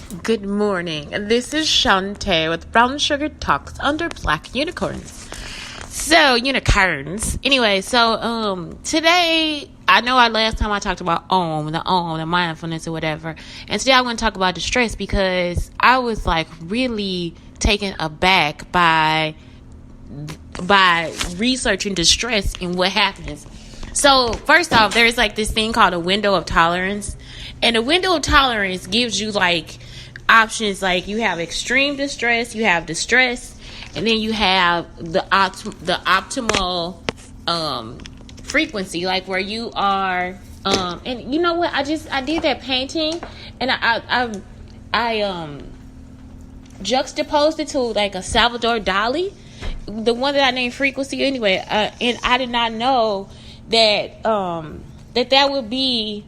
Good morning. This is Shantae with Brown Sugar Talks under Black Unicorns. So, unicorns. Anyway, today, I know last time I talked about the mindfulness or whatever. And today I want to talk about distress because I was like really taken aback by researching distress and what happens. So, first off, there's like this thing called a window of tolerance. And the window of tolerance gives you like options, like you have extreme distress, you have distress, and then you have the optimal frequency, like where you are. And you know what? I did that painting, and I juxtaposed it to like a Salvador Dali, the one that I named Frequency. Anyway, and I did not know that that would be.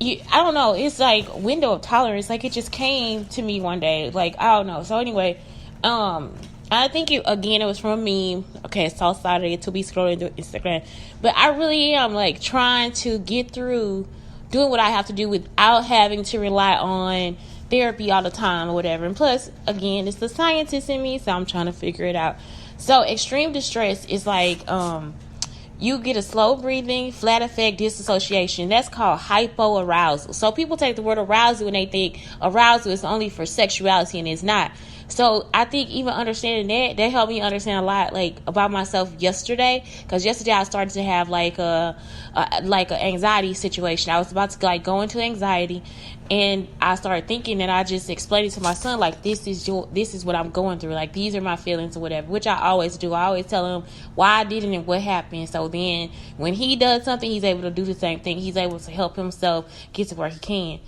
I don't know. It's like window of tolerance. Like it just came to me one day. Like I don't know. So anyway, I think it was from a meme. Okay, it's all Saturday to be scrolling through Instagram, but I really am like trying to get through doing what I have to do without having to rely on therapy all the time or whatever. And plus, again, it's the scientist in me, so I'm trying to figure it out. So extreme distress is like you get a slow breathing, flat effect disassociation. That's called hypoarousal. So people take the word arousal and they think arousal is only for sexuality, and it's not. So I think even understanding that helped me understand a lot like about myself yesterday, because yesterday I started to have like a anxiety situation. I was about to like go into anxiety, and I started thinking, and I just explained it to my son, like this is what I'm going through, like these are my feelings or whatever, which I always do. I always tell him why I did it and what happened, so then when he does something, he's able to do the same thing. He's able to help himself get to where he can.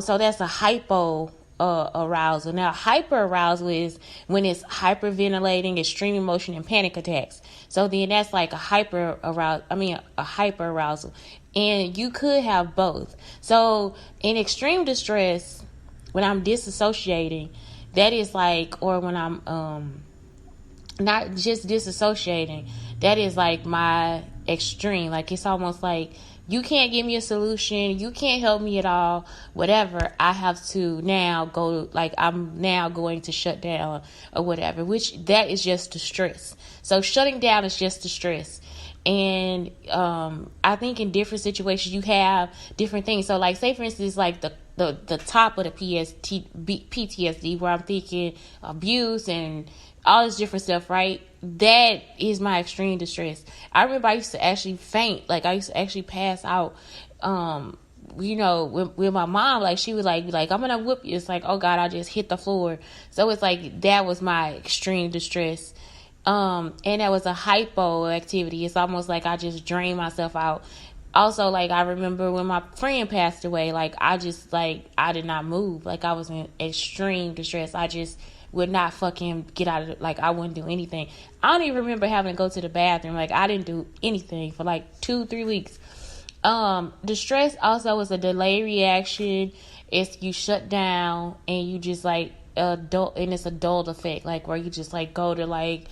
So that's a hypo arousal. Now, hyper arousal is when it's hyperventilating, extreme emotion, and panic attacks. So then that's like a hyper arousal. And you could have both. So in extreme distress, when I'm disassociating, that is like, or when I'm not just disassociating, that is like my extreme. Like it's almost like you can't give me a solution, you can't help me at all, whatever. I have to now go, like I'm now going to shut down or whatever, which that is just distress. So shutting down is just distress. And I think in different situations you have different things. So like say for instance, like the top of the PTSD, where I'm thinking abuse and all this different stuff, right? That is my extreme distress. I remember I used to actually faint. Like I used to actually pass out. With my mom, like she would like be like, I'm gonna whoop you. It's like, oh God, I just hit the floor. So it's like that was my extreme distress. And that was a hypo activity. It's almost like I just drained myself out. Also, like I remember when my friend passed away, like I did not move. Like I was in extreme distress. I just would not fucking get out of it. Like I wouldn't do anything. I don't even remember having to go to the bathroom. Like I didn't do anything for like 2-3 weeks. Distress also was a delayed reaction. It's you shut down and you just like it's a dulled effect, like where you just like go to like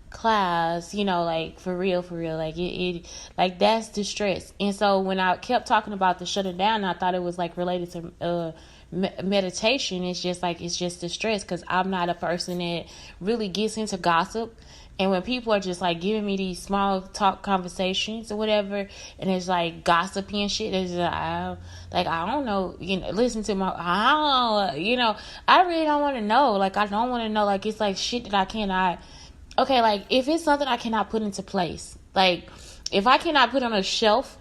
class, like for real, like it like that's distress. And so when I kept talking about the shutting down, I thought it was like related to meditation. It's just distress, because I'm not a person that really gets into gossip. And when people are just like giving me these small talk conversations or whatever, and it's like gossipy and shit, it's like, I don't know, listen to I really don't want to know. Like I don't want to know. Like it's like shit that I cannot. Okay, like if it's something I cannot put into place, like if I cannot put on a shelf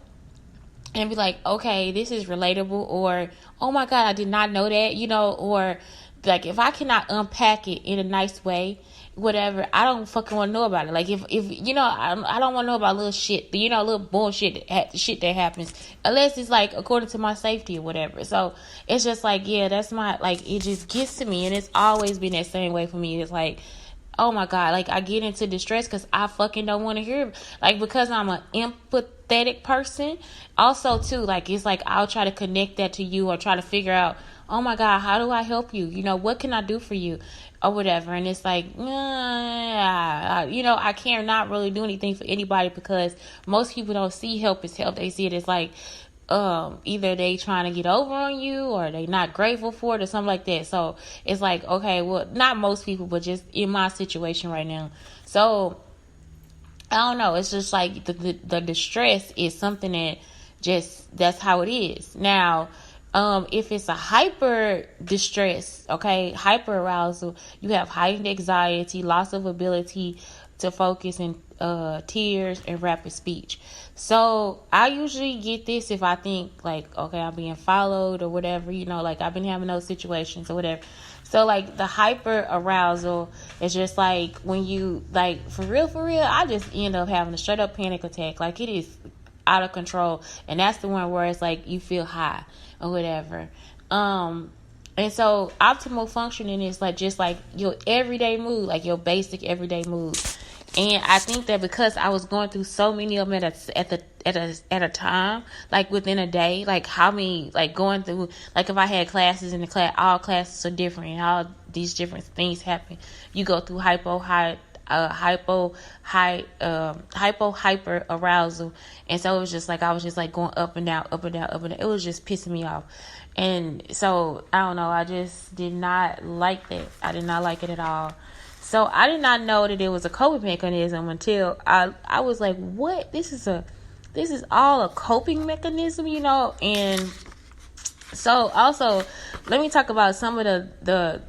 and be like, okay, this is relatable, or oh my God, I did not know that, or like if I cannot unpack it in a nice way, whatever, I don't fucking want to know about it. Like if I don't want to know about little shit, little bullshit, shit that happens, unless it's like according to my safety or whatever. So it's just like, yeah, that's my, like, it just gets to me, and it's always been that same way for me. It's like, oh my God, like I get into distress because I fucking don't want to hear, like, because I'm an empathetic person. Also too, like it's like I'll try to connect that to you or try to figure out, oh my God, how do I help you? What can I do for you or whatever? And it's like, I can't not really do anything for anybody, because most people don't see help as help. They see it as like either they trying to get over on you or they not grateful for it or something like that. So it's like, okay, well, not most people, but just in my situation right now. So I don't know. It's just like the distress is something that just, that's how it is. Now, if it's a hyper distress, okay, hyper arousal, you have heightened anxiety, loss of ability to focus, and tears and rapid speech. So I usually get this if I think like, okay, I'm being followed or whatever, like I've been having those situations or whatever. So like the hyper arousal is just like when you, like, for real, I just end up having a straight up panic attack. Like it is out of control. And that's the one where it's like you feel high or whatever. And so optimal functioning is like just like your everyday mood, like your basic everyday mood. And I think that because I was going through so many of them at a time, like within a day, like how many, like going through, like if I had classes in the class, all classes are different, and all these different things happen. You go through hyper arousal, and so it was just like I was just like going up and down, up and down, up and down. It was just pissing me off, and so I don't know. I just did not like that. I did not like it at all. So I did not know that it was a coping mechanism until I was like, what? This is all a coping mechanism, And so also, let me talk about some of the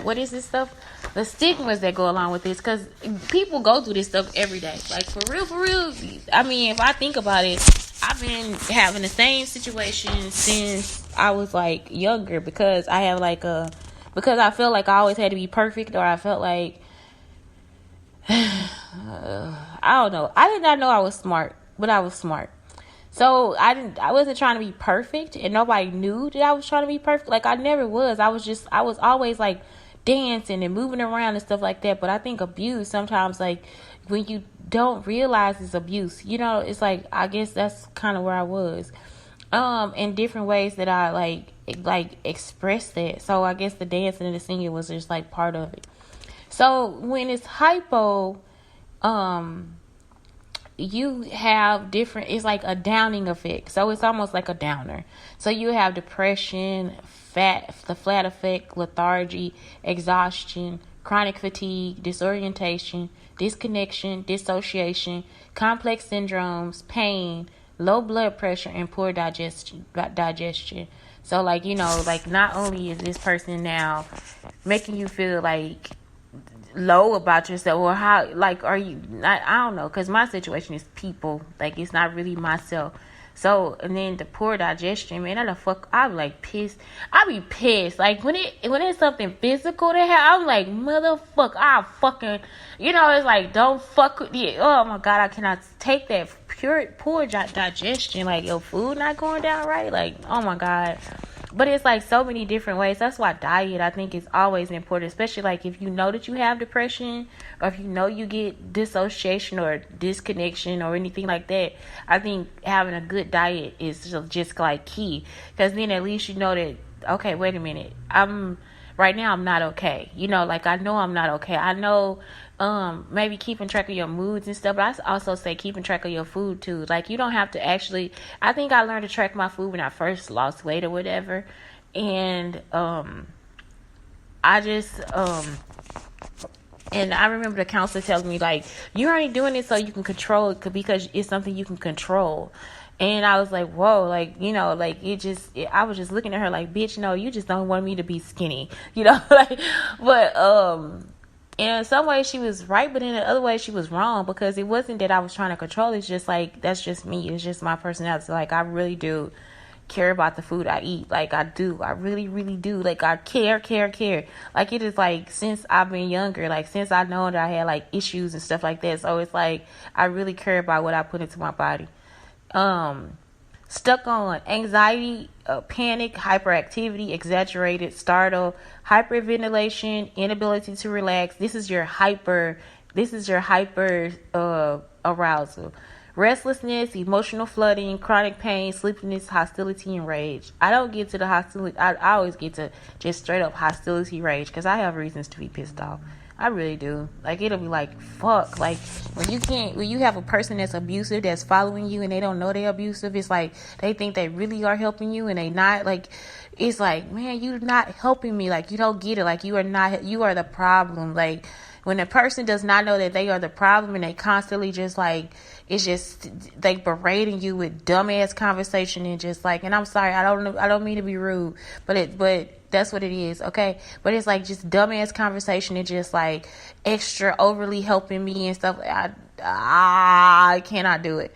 what is this stuff? The stigmas that go along with this, because people go through this stuff every day. Like for real. I mean, if I think about it, I've been having the same situation since I was like younger, because I have like because I felt like I always had to be perfect, or I felt like I don't know. I did not know I was smart, but I was smart. So I wasn't trying to be perfect, and nobody knew that I was trying to be perfect. Like I never was. I was always like dancing and moving around and stuff like that. But I think abuse sometimes, like when you don't realize it's abuse, it's like, I guess that's kind of where I was. In different ways that I like express that. So I guess the dancing and the singing was just like part of it. So when it's hypo, you have different, it's like a downing effect. So it's almost like a downer. So you have depression, the flat effect, lethargy, exhaustion, chronic fatigue, disorientation, disconnection, dissociation, complex syndromes, pain, low blood pressure, and poor digestion. So like, like not only is this person now making you feel like low about yourself, or how, like, are you not, I don't know, because my situation is people, like it's not really myself. So, and then the poor digestion, man, I'll be like pissed. I'll be pissed. Like when it's something physical that I'm like, motherfucker, I'll fucking, it's like, don't fuck with it. Oh my God, I cannot take that poor digestion. Like your food not going down right. Like, oh my God. But it's like so many different ways. That's why diet, I think, is always important, especially like if you know that you have depression, or if you know you get dissociation or disconnection or anything like that. I think having a good diet is just like key, because then at least you know that, okay, wait a minute, right now I'm not okay. Like I know I'm not okay. I know maybe keeping track of your moods and stuff, but I also say keeping track of your food too. Like you don't have to actually, I think I learned to track my food when I first lost weight or whatever, and I just and I remember the counselor telling me, like, you're only doing it so you can control it, because it's something you can control. And I was like, whoa, like, like I was just looking at her like, bitch, no, you just don't want me to be skinny, like, but in some ways she was right, but in the other way she was wrong, because it wasn't that I was trying to control. It's just like, that's just me. It's just my personality. Like I really do care about the food I eat. Like I do. I really, really do. Like I care. Like it is like since I've been younger, like since I know that I had like issues and stuff like that. So it's like I really care about what I put into my body. Stuck on anxiety, panic, hyperactivity, exaggerated startle, hyperventilation, inability to relax. This is your hyper arousal. Restlessness, emotional flooding, chronic pain, sleepiness, hostility, and rage. I don't get to the hostility. I always get to just straight up hostility, rage, because I have reasons to be pissed off. I really do. Like, it'll be like, fuck. Like, when you have a person that's abusive that's following you and they don't know they're abusive, it's like they think they really are helping you and they not. Like, it's like, man, you're not helping me. Like, you don't get it. Like, you are the problem. Like, when a person does not know that they are the problem and they constantly just like, it's just like berating you with dumbass conversation and just like, and I'm sorry, I don't mean to be rude, but that's what it is, okay? But it's like just dumbass conversation and just like extra overly helping me and stuff. I cannot do it.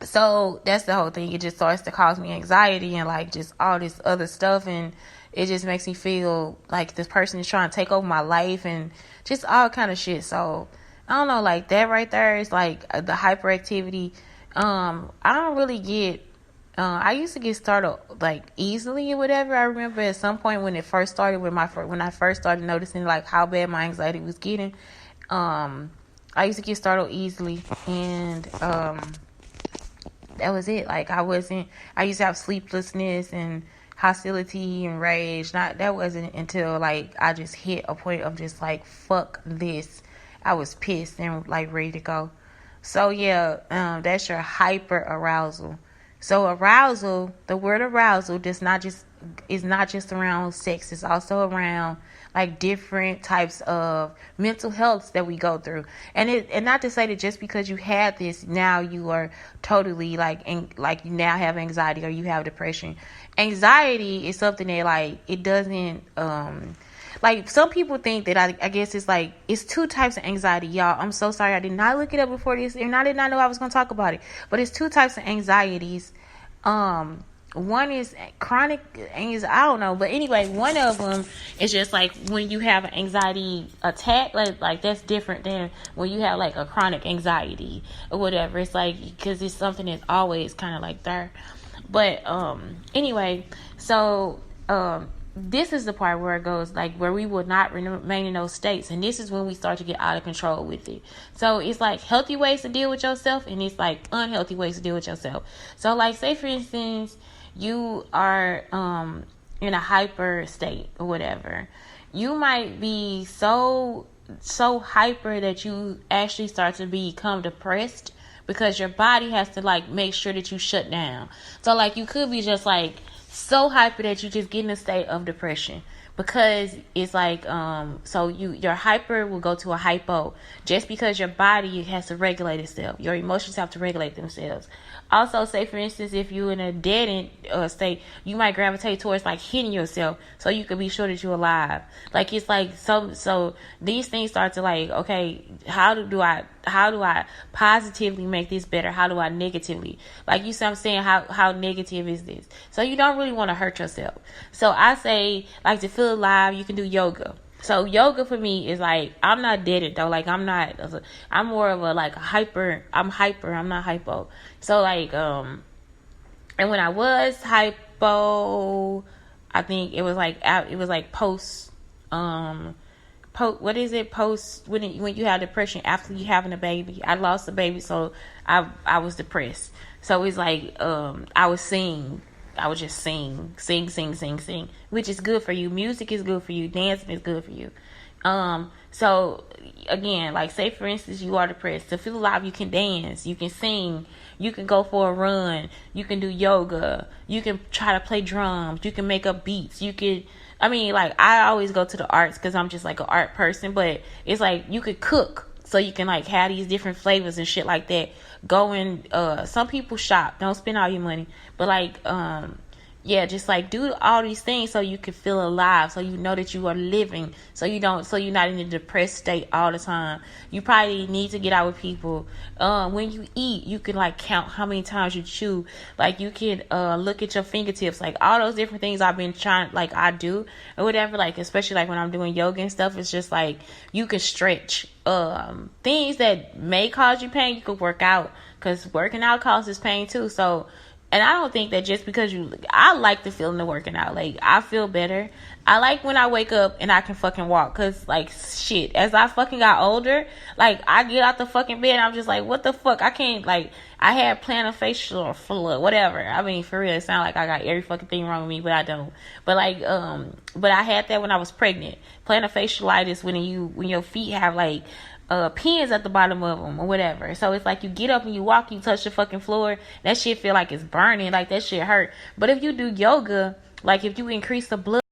So that's the whole thing. It just starts to cause me anxiety and like just all this other stuff, and it just makes me feel like this person is trying to take over my life and just all kind of shit. So I don't know, like that right there is like the hyperactivity. I don't really get. I used to get startled like easily or whatever. I remember at some point when it first started, when I first started noticing like how bad my anxiety was getting. I used to get startled easily, and that was it. Like I used to have sleeplessness and hostility and rage. That wasn't until like I just hit a point of just like, fuck this. I was pissed and like ready to go. So yeah, that's your hyper arousal. So arousal, the word arousal is not just around sex. It's also around like different types of mental health that we go through. And not to say that just because you had this, now you are totally like you now have anxiety or you have depression. Anxiety is something that like it doesn't like some people think that I guess it's like it's two types of anxiety, y'all. I'm so sorry, I did not look it up before this, and I did not know I was gonna talk about it. But it's two types of anxieties. One is chronic anxiety. I don't know, but anyway, one of them is just like when you have an anxiety attack, like that's different than when you have like a chronic anxiety or whatever. It's like because it's something that's always kind of like there. But anyway, so this is the part where it goes like where we will not remain in those states, and this is when we start to get out of control with it. So it's like healthy ways to deal with yourself, and it's like unhealthy ways to deal with yourself. So like say for instance you are in a hyper state or whatever, you might be so hyper that you actually start to become depressed because your body has to like make sure that you shut down. So like you could be just like so hyper that you just get in a state of depression because it's like so your hyper will go to a hypo just because your body has to regulate itself. Your emotions have to regulate themselves. Also, say for instance, if you're in a dead end state, you might gravitate towards like hitting yourself so you can be sure that you're alive. Like it's like so these things start to like, okay, how do I positively make this better? How do I negatively? Like you see what I'm saying, how negative is this? So you don't really want to hurt yourself. So I say like to feel alive, you can do yoga. So yoga for me is like, I'm not dead it though. Like I'm more of a like hyper. I'm not hypo. So like, and when I was hypo, I think it was like post, what is it? Post when you have depression after you having a baby. I lost a baby, so I was depressed. So it's like, I would just sing, which is good for you. Music is good for you. Dancing is good for you. So again, like say for instance, you are depressed. To feel alive, you can dance, you can sing, you can go for a run, you can do yoga, you can try to play drums, you can make up beats, like I always go to the arts because I'm just like an art person, but it's like you could cook. So you can like have these different flavors and shit like that. Go and some people shop. Don't spend all your money. But like just like do all these things so you can feel alive, so you know that you are living, so you're not in a depressed state all the time. You probably need to get out with people. When you eat, you can like count how many times you chew. Like you can look at your fingertips, like all those different things I've been trying, like I do or whatever, like especially like when I'm doing yoga and stuff. It's just like you can stretch. Things that may cause you pain, you could work out, because working out causes pain too. So And I don't think that just because I like the feeling of working out. Like, I feel better. I like when I wake up and I can fucking walk. Cause, like, shit, as I fucking got older, like, I get out the fucking bed and I'm just like, what the fuck? I can't, like, I had plantar facial fluid, whatever. I mean, for real, it sounds like I got every fucking thing wrong with me, but I don't. But, like, but I had that when I was pregnant. Plantar fasciitis, when your feet have, like, pins at the bottom of them or whatever. So it's like you get up and you walk, you touch the fucking floor, that shit feel like it's burning, like that shit hurt. But if you do yoga, like if you increase the blood